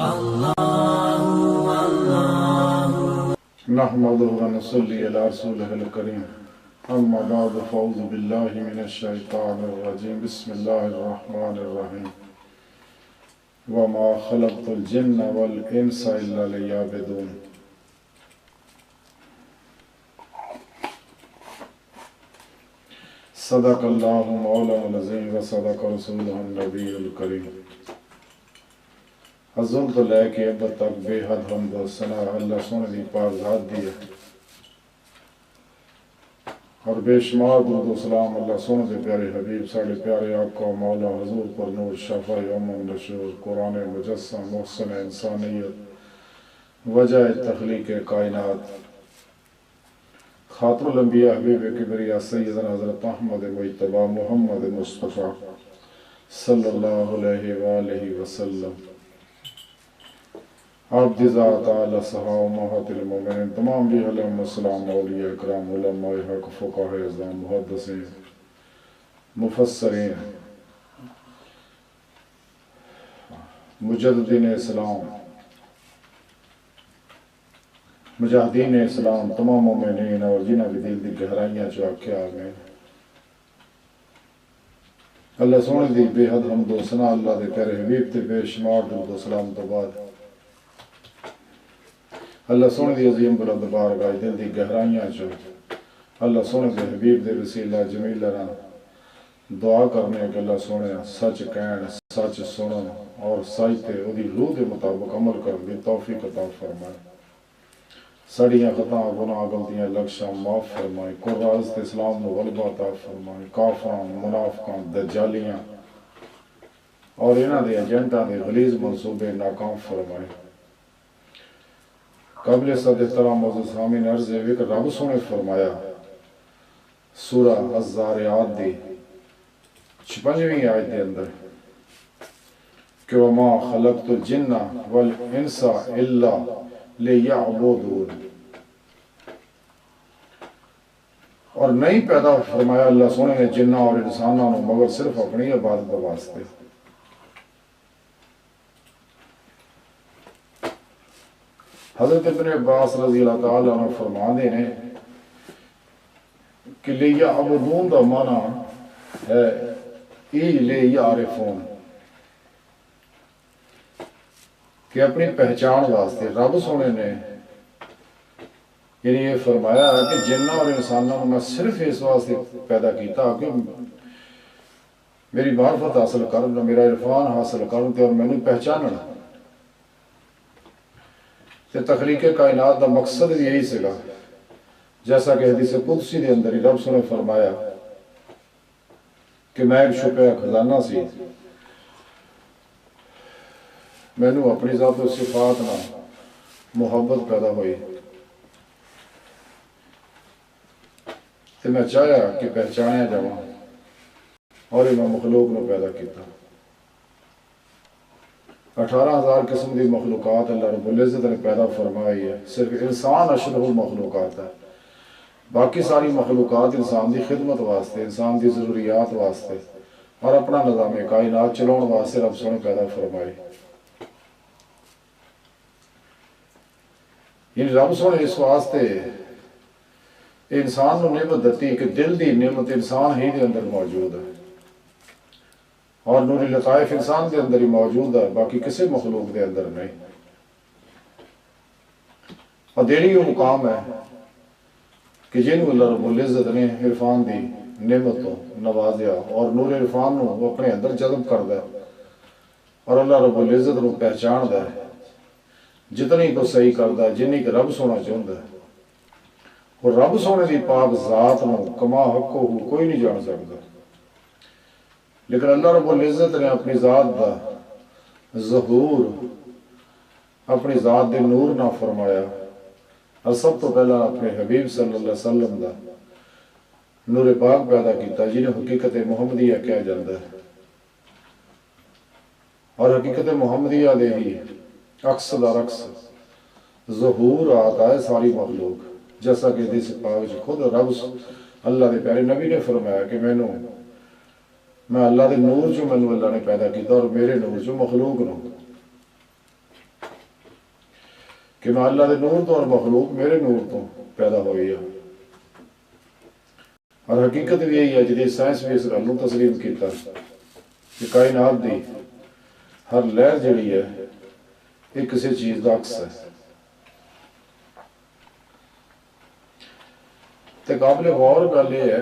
نحمده ونصلي على رسوله الكريم اما بعد فاعوذ بالله من الشيطان الرجيم بسم الله الرحمن الرحيم وما خلقت الجن والانس الا ليعبدون صدق اللہ مولانا العظیم وصدق رسولہ النبی الکریم۔ ازل تو لے کے اب تک بے حد حمد و ثنا اللہ سونے دی پاک ذات دی ہے، اور بے شمار درود و سلام اللہ سونے دے پیارے حبیب ساڑھے پیارے آقا مولا حضور پر نور شفاء یوم نشور قرآن مجسم محسن انسانیت وجہ تخلیق کائنات خاتم الانبیاء حبیب کبریا سیدنا حضرت احمد مجتبی محمد مصطفیٰ صلی اللہ علیہ وآلہ وسلم، عبد ذات اعلی صحابہ امہات المومنین، تمام بھی علیہم السلام، اولیاء اکرام، علماء حق، فقہاء اعظام، محدثین، مفسرین، مجددین اسلام، مجاہدین اسلام، تمام مومنین اور جنہاں بھی دل دی گہرائیاں چاکے آگئے، اللہ سونے دی بے حد حمد و ثنا اللہ دے پیارے حبیب تے بے شمار درود و سلام تو بعد اللہ سونے دی عظیم بلند بارگاہ دل دی گہرائیاں چو اللہ سونے دے حبیب دے وسیلہ جمیل لرا دعا کرنے کہ اللہ سونے سچ کہن، سچ سنن اور سچ تے او دی روح دے مطابق عمل کرن دی توفیق عطا فرمائے، سڑیاں خطاں گناہ غلطیاں لغشاں معاف فرمائے، قرآن تے اسلام نو غلبہ عطا فرمائے، کافراں منافقاں دجالیاں اور انہاں دے ایجنٹاں دے غلیظ منصوبے ناکام فرمائے۔ قبل صد احترام معزز حامین عرض ہے کہ رب سونے فرمایا سورہ الزاریات دی 56ویں آیت دے اندر کہ وَمَا خَلَقْتُ الْجِنَّ وَالْإِنسَ إِلَّا لِيَعْبُدُونِ، اور نہیں پیدا فرمایا اللہ سونے نے جنہ اور انسانوں مگر صرف اپنی عبادت واسطے۔ حضرت ابن عباس رضی اللہ تعالیٰ عنہ فرماندے نے کہ لیعبدون دا معنی ہے لیعرفون، کہ اپنی پہچان واسطے رب سونے نے یعنی یہ فرمایا ہے کہ جنہ اور انسانوں میں صرف اس واسطے پیدا کیتا کہ میری معرفت حاصل کرن، میرا عرفان حاصل کرن اور میں نے پہچاننا، کہ تخلیق کائنات دا مقصد بھی یہی سگا، جیسا کہ حدیث قدسی دے اندر رب نے فرمایا کہ میں ایک چھپیا خزانہ سی، میں نے اپنی ذات و صفات نہ محبت پیدا ہوئی تو میں چاہیا کہ پہچانیا جاواں اور میں مخلوق نے پیدا کیتا۔ 18,000 قسم دی مخلوقات اللہ رب العزت نے پیدا فرمائی ہے، صرف انسان اشرف المخلوقات ہے، باقی ساری مخلوقات انسان دی خدمت واسطے، انسان دی ضروریات واسطے اور اپنا نظام کائنات چلاؤن واسطے رب سونے پیدا فرمائی۔ یعنی رب سونے اس واسطے انسان نو نعمت دیتی کہ دل دی نعمت انسان ہی دے اندر موجود ہے، اور نوری لطائف انسان دے اندر ہی موجود ہے، باقی کسی مخلوق دے اندر نہیں۔ اور دلی یہ مقام ہے کہ جن اللہ رب العزت نے عرفان دی نعمت کو نوازیا اور نور عرفان نو وہ اپنے اندر جذب کر دے اور اللہ رب العزت نو پہچان دے، جتنی کو صحیح کر دے، جنی کہ رب سونا چاہتا ہے، اور رب سونے دی پاک ذات نو کما حقو کوئی نہیں جان سکتا، لیکن اللہ رب العزت نے اپنی ذات دا ظہور اپنی ذات دے نور نہ فرمایا، اور سب تو پہلا اپنے حبیب صلی اللہ علیہ وسلم دا نور پاک پیدا کیتا، جنہیں حقیقت محمدیہ کہا جاتا ہے، اور حقیقت محمدیہ دے ہی عکس دا رقص ظہور آتا ہے ساری مخلوق، جیسا کہ حدیث پاک خود رب اللہ دے پیارے نبی نے فرمایا کہ میں اللہ دے نور جو میں اللہ نے پیدا کیتا اور میرے نور جو مخلوق نو، کہ میں اللہ دے نور تو اور مخلوق میرے نور تو پیدا ہوئی ہے. اور حقیقت بھی یہی ہے جی سائنس بھی اس گل نوں تسلیم کیتا کہ کائنات دی ہر لہر جڑی ہے یہ کسی چیز کا عکس ہے. تے قابل غور گل یہ ہے